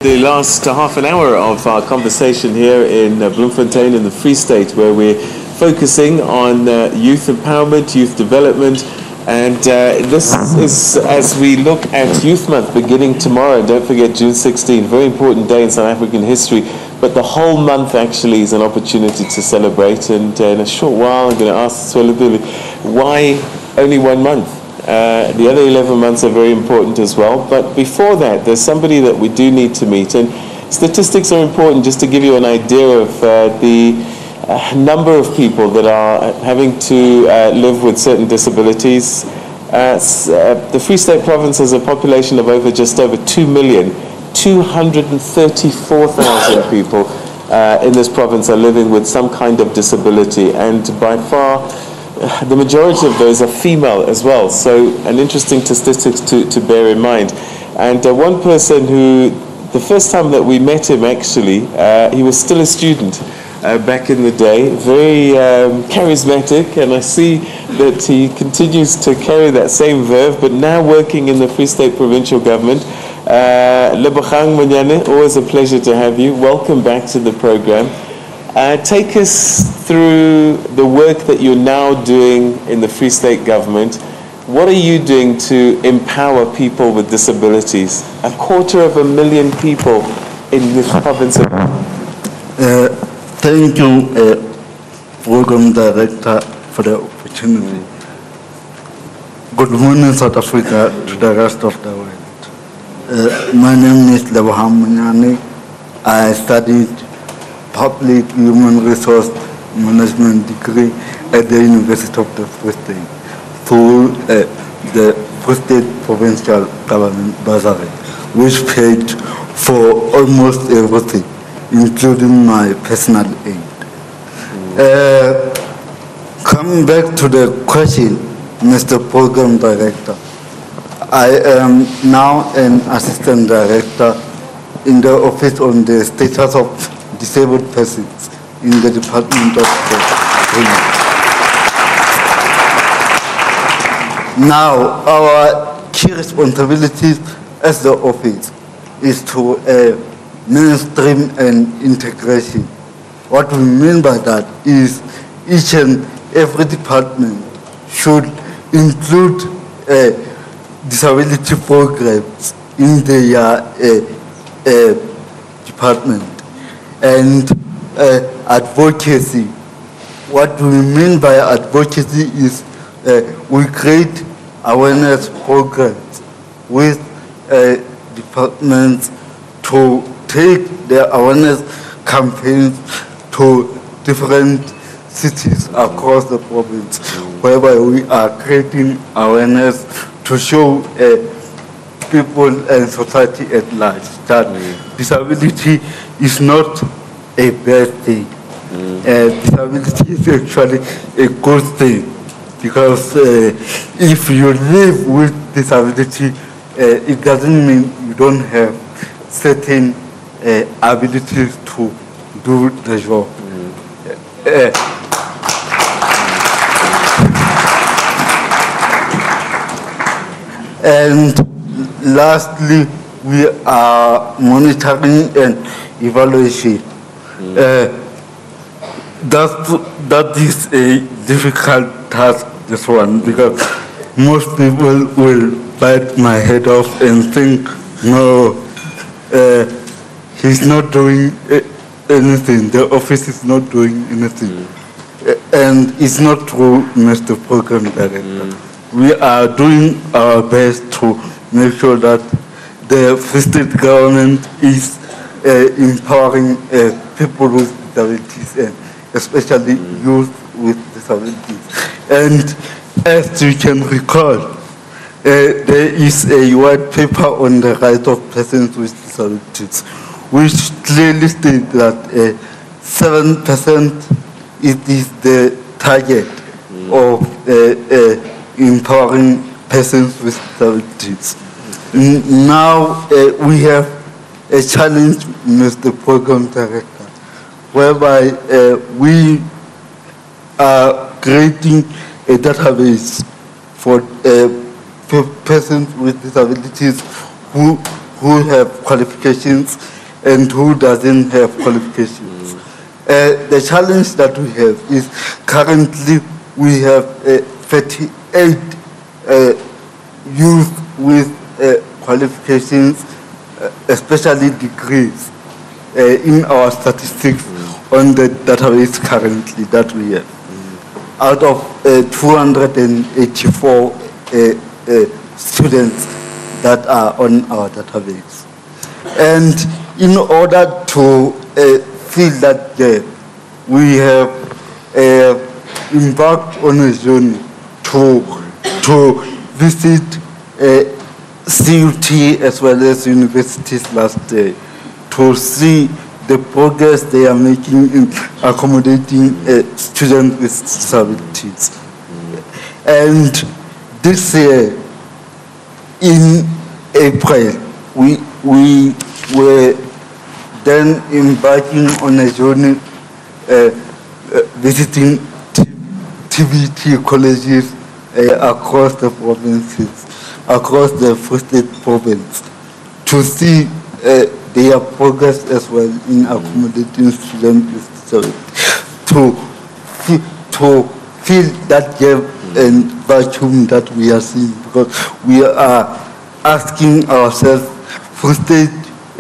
The last half an hour of our conversation here in Bloemfontein in the Free State, where we're focusing on youth empowerment, youth development, and this is as we look at Youth Month beginning tomorrow. Don't forget June 16, very important day in South African history, but the whole month actually is an opportunity to celebrate. And in a short while I'm going to ask Tswelopele, why only 1 month? The other 11 months are very important as well. But before that, there's somebody that we do need to meet. And statistics are important just to give you an idea of the number of people that are having to live with certain disabilities. The Free State province has a population of just over 2,234,000 people in this province are living with some kind of disability. And by far, the majority of those are female as well, so an interesting statistics to bear in mind. And one person who, the first time that we met him actually, he was still a student back in the day, very charismatic, and I see that he continues to carry that same verve, but now working in the Free State Provincial Government. Lebogang Monyane, always a pleasure to have you. Welcome back to the program. Take us through the work that you're now doing in the Free State Government. What are you doing to empower people with disabilities? 250,000 people in this province. Thank you, Program Director, for the opportunity. Good morning, South Africa, to the rest of the world. My name is Lebogang Monyane. I studied Public Human Resource Management degree at the University of the Free State through the Free State Provincial Government bursary, which paid for almost everything, including my personal aid. Coming back to the question, Mr. Program Director, I am now an Assistant Director in the Office on the Status of Disabled Persons in the Department of Training. Now, our key responsibilities as the office is to mainstream and integration. What we mean by that is each and every department should include disability programs in their department. And advocacy. What we mean by advocacy is we create awareness programs with departments to take their awareness campaigns to different cities across the province, whereby we are creating awareness to show people and society at large that disability is not a bad thing. Disability is actually a good thing, because if you live with disability, it doesn't mean you don't have certain abilities to do the job. And lastly, we are monitoring and evaluation. That is a difficult task, this one, because most people will bite my head off and think, no, he's not doing anything, the office is not doing anything. And it's not true, Mr. Program Director. We are doing our best to make sure that the Free State government is empowering people with disabilities, and especially youth with disabilities. And as you can recall, there is a white paper on the rights of persons with disabilities, which clearly states that 7% is the target of empowering persons with disabilities. Now we have a challenge, Mr. Program Director, whereby we are creating a database for persons with disabilities who who have qualifications and who doesn't have qualifications. The challenge that we have is currently we have 38 youth with qualifications, especially degrees, in our statistics on the database currently that we have. Out of 284 students that are on our database. And in order to fill that gap, we have embarked on a journey to visit CUT as well as universities last day to see the progress they are making in accommodating students with disabilities. And this year, in April, we were then embarking on a journey visiting TVT colleges across the provinces, across the Free State province, to see their progress as well in accommodating students with disabilities, to fill that gap and vacuum that we are seeing, because we are asking ourselves, Free State,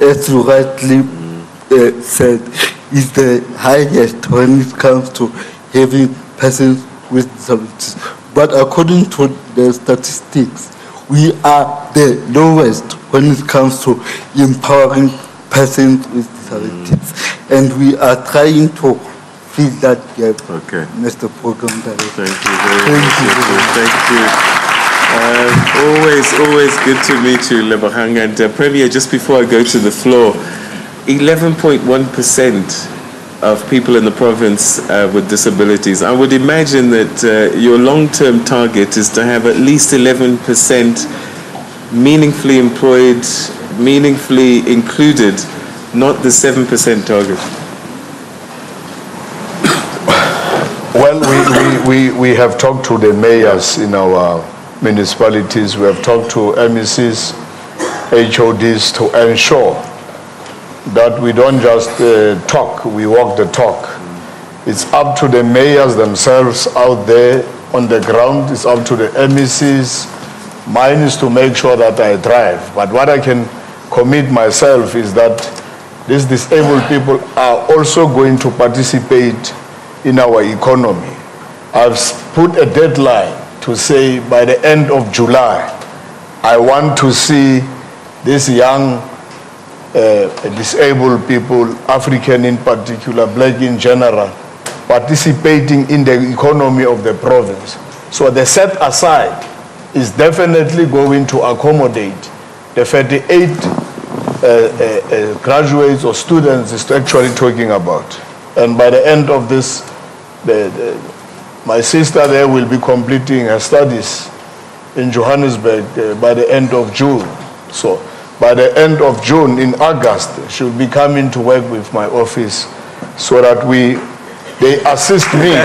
as you rightly said, is the highest when it comes to having persons with disabilities. But according to the statistics, we are the lowest when it comes to empowering persons with disabilities. And we are trying to fill that gap, Mr. Program Director. Thank you very much. Thank you. Always good to meet you, Lebohang. And Premier, just before I go to the floor, 11.1% of people in the province with disabilities. I would imagine that your long-term target is to have at least 11% meaningfully employed, meaningfully included, not the 7% target. Well, we have talked to the mayors in our municipalities. We have talked to MECs, HODs to ensure that we don't just talk, we walk the talk. It's up to the mayors themselves out there on the ground. It's up to the MECs. Mine is to make sure that I drive. But what I can commit myself is that these disabled people are also going to participate in our economy. I've put a deadline to say by the end of July, I want to see these young disabled people, African in particular, black in general, participating in the economy of the province. So the set aside is definitely going to accommodate the 38 graduates or students is actually talking about. And by the end of this, my sister there will be completing her studies in Johannesburg by the end of June. So by the end of June, in August, she'll be coming to work with my office so that they assist me.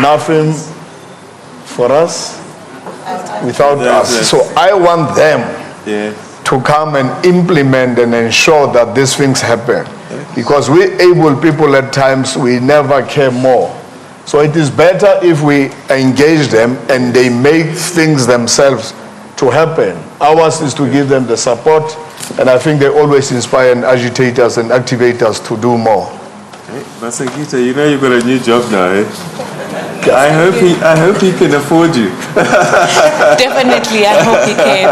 Nothing for us without us. So I want them to come and implement and ensure that these things happen. Because we able people at times, we never care more. So it is better if we engage them and they make things themselves to happen. Ours is to give them the support, and I think they always inspire and agitate us and activate us to do more. Hey, Masakita, you know you've got a new job now, eh? I hope he can afford you. Definitely, I hope he can.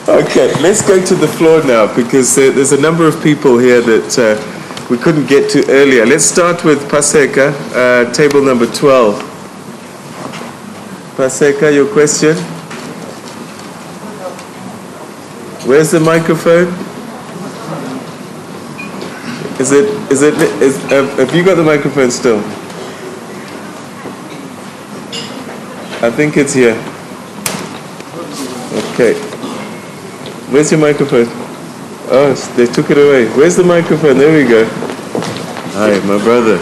Okay, let's go to the floor now, because there's a number of people here that we couldn't get to earlier. Let's start with Paseka, table number 12. Paseka, your question? Where's the microphone? Have you got the microphone still? I think it's here. Okay. Where's your microphone? Oh, they took it away. Where's the microphone? There we go. Hi, my brother.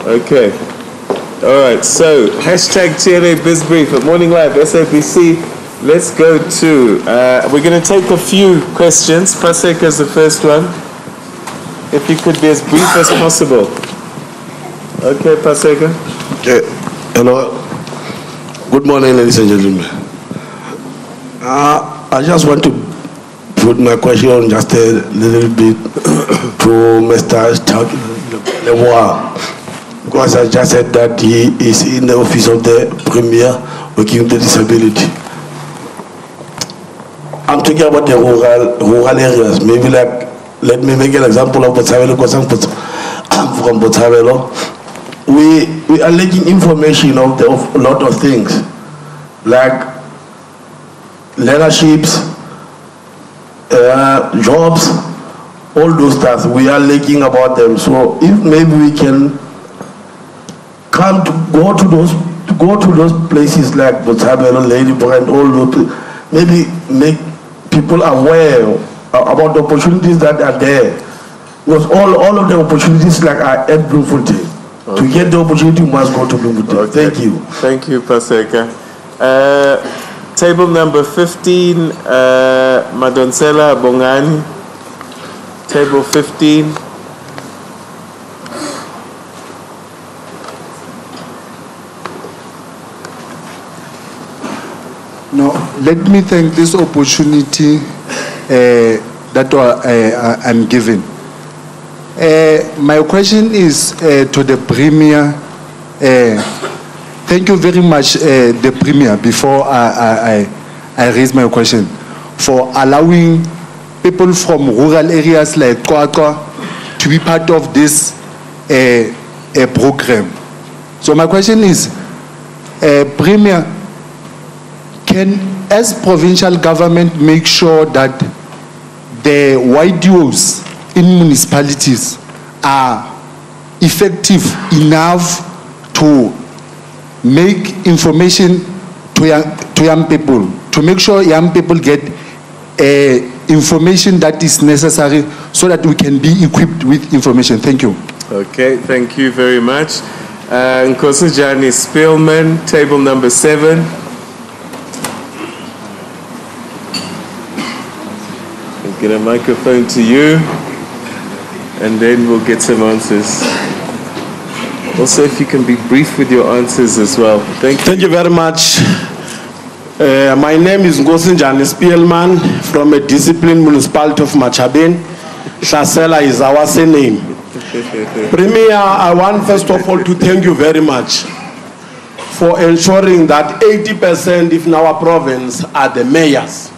Okay. All right, so hashtag TNA BizBrief at Morning Live, SABC. Let's go to, we're going to take a few questions. Paseka is the first one. If you could be as brief as possible. Okay, Paseka. Okay. Hello. Good morning, ladies and gentlemen. I just want to put my question just a little bit to Mr. Lemoir, because I just said that he is in the office of the Premier working with the disability. I'm talking about the rural areas. Maybe like, let me make an example of Botshabelo, because I'm from Botshabelo. We are lacking information of a lot of things, like leaderships, jobs, all those stuff. We are lacking about them. So if maybe we can come to go to those places like Botshabelo, Ladybrook, and all those, maybe make people aware about the opportunities that are there. Because all of the opportunities like are at Bloemfontein. Okay. To get the opportunity, you must go to Bloemfontein. Okay. Thank you. Thank you, Paseka. Table number 15, Madonsela Bongani. Table 15. No, let me thank this opportunity that I'm given. My question is to the Premier. Thank you very much, the Premier, before I raise my question, for allowing people from rural areas like Kwakwa to be part of this program. So my question is, Premier, can, as provincial government, make sure that the YDOs in municipalities are effective enough to make information to young people, to make sure young people get information that is necessary so that we can be equipped with information? Thank you. Okay, thank you very much. Nkosazana Spielman, table number 7. I'll get a microphone to you, and then we'll get some answers. Also, if you can be brief with your answers as well. Thank you. Thank you very much. My name is Nkosazana Spielman from a disciplined municipality of Machabane. Shasela is our surname. Premier, I want first of all to thank you very much for ensuring that 80% in our province are the mayors.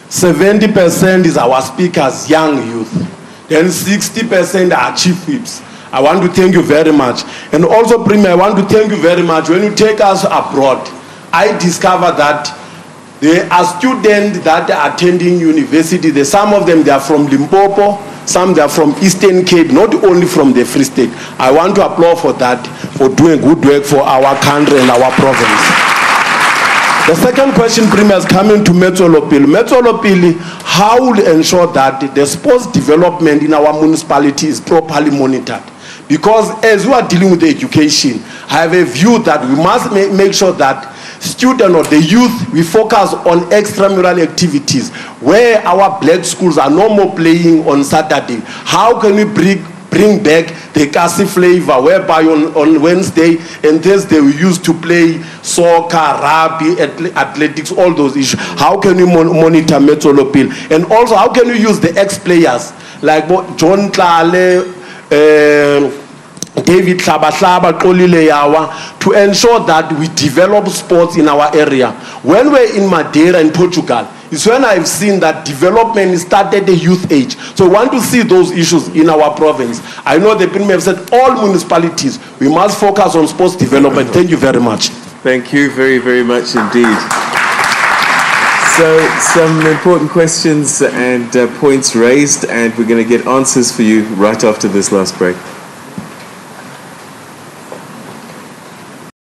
70% is our speakers, young youth. Then 60% are chief whips. I want to thank you very much. And also, Premier, I want to thank you very much. When you take us abroad, I discovered that there are students that are attending university. Some of them, they are from Limpopo, some they are from Eastern Cape, not only from the Free State. I want to applaud for that, for doing good work for our country and our province. The second question, Premier, is coming to Tswelopele. Tswelopele, how will ensure that the sports development in our municipality is properly monitored? Because as we are dealing with the education, I have a view that we must make sure that students or the youth, we focus on extramural activities where our black schools are no more playing on Saturday. How can we bring back the Kasi flavor, whereby on Wednesday and Thursday we used to play soccer, rugby, athletics, all those issues? How can we monitor Tswelopele? And also, how can we use the ex-players like John Tlale, David Tlaba, Kolile Yawa, to ensure that we develop sports in our area? When we're in Madeira in Portugal, it's when I've seen that development started at the youth age. So we want to see those issues in our province. I know the Premier have said all municipalities, we must focus on sports development. Thank you very much. Thank you very, very much indeed. So some important questions and points raised, and we're going to get answers for you right after this last break.